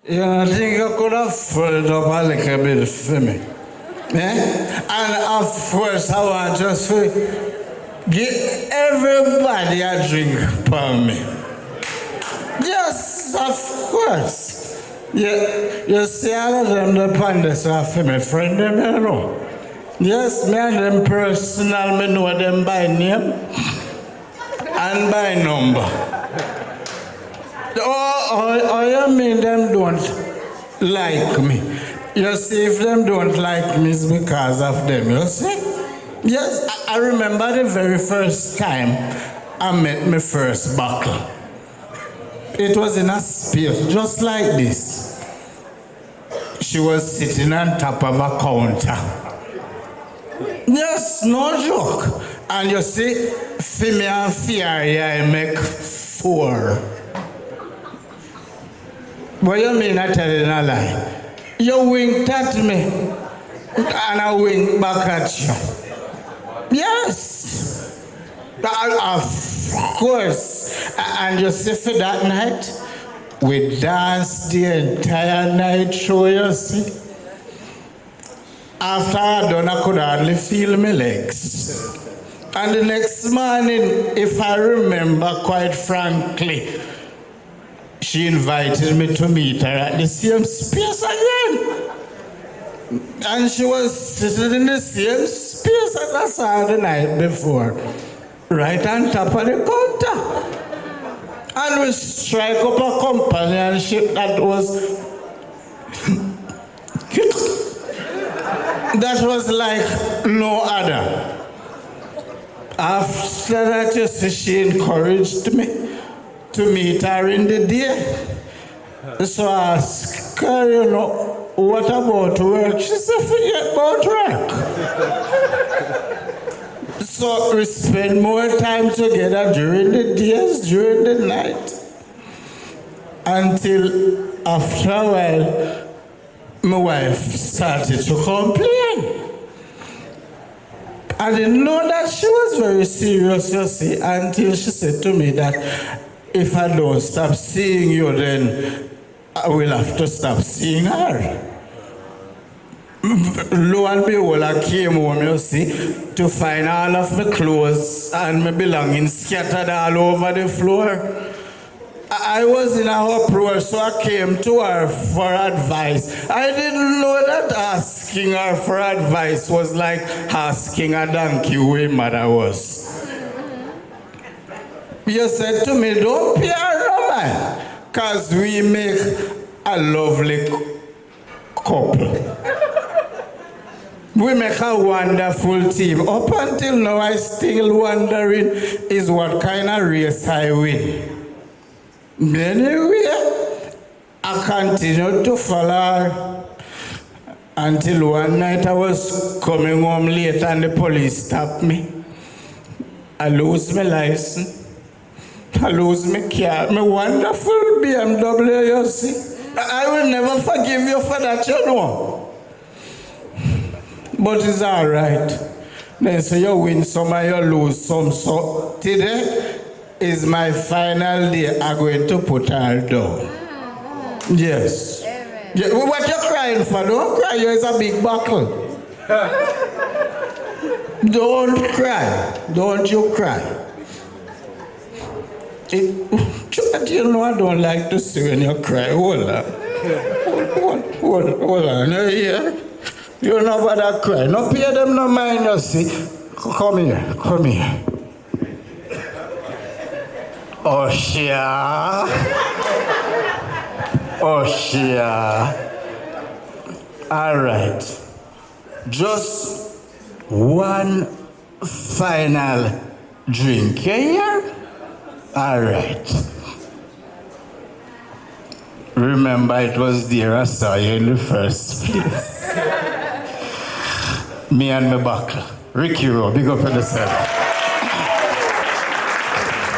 Yeah, I think you could have filled it up a little bit for me. Eh? And of course, I want just to give everybody a drink for me. Yes, of course. Yeah, you see all of them, the pandas are for me friend, them, you know. Yes, me and them personal, me know them by name and by number. Oh, you mean them don't like me? You see, if them don't like me, it's because of them, you see? Yes, I remember the very first time I met my first buckle. It was in a space just like this. She was sitting on top of a counter. Yes, no joke. And you see, for me and Fieri, I make 4. What you mean I telling a lie? You winked at me, and I winked back at you. Yes. Of course. And you see, for that night, we danced the entire night through, you see. After I done, I could hardly feel my legs. And the next morning, if I remember quite frankly, she invited me to meet her at the same space again. And she was sitting in the same space as I saw the night before, right on top of the counter. And we strike up a companionship that was that was like no other. After that, you see, she encouraged me to meet her in the day. So I asked her, you know, what about work? She said, forget about work. So we spend more time together during the days, during the night. Until after a while, my wife started to complain. I didn't know that she was very serious, you see, until she said to me that if I don't stop seeing you, then I will have to stop seeing her. Lo and behold, I came home, you see, to find all of my clothes and my belongings scattered all over the floor. I was in a uproar, so I came to her for advice. I didn't know that asking her for advice was like asking a donkey who her mother was. You said to me, don't pay her no mind, because we make a lovely couple. We make a wonderful team. Up until now, I still wondering is what kind of race I win. Anyway, I continued to follow her until one night I was coming home late and the police stopped me. I lose my license. I lose my car, my wonderful BMW, you see. I will never forgive you for that, you know. But it's all right. Then so you win some and you lose some. So today is my final day. I'm going to put her down. Yes. Yeah, what you crying for? Don't cry. It's a big buckle. Don't cry. Don't you cry. You know I don't like to see when you cry. Hold on. Hold on. Yeah. You know about that cry. No pay them no mind, you see. Come here. Come here. Oshia. Oshia. All right. Just one final drink here. All right. Remember, it was there I saw you in the first place. Me and my buckle. Ricky Rowe, big up for yourself.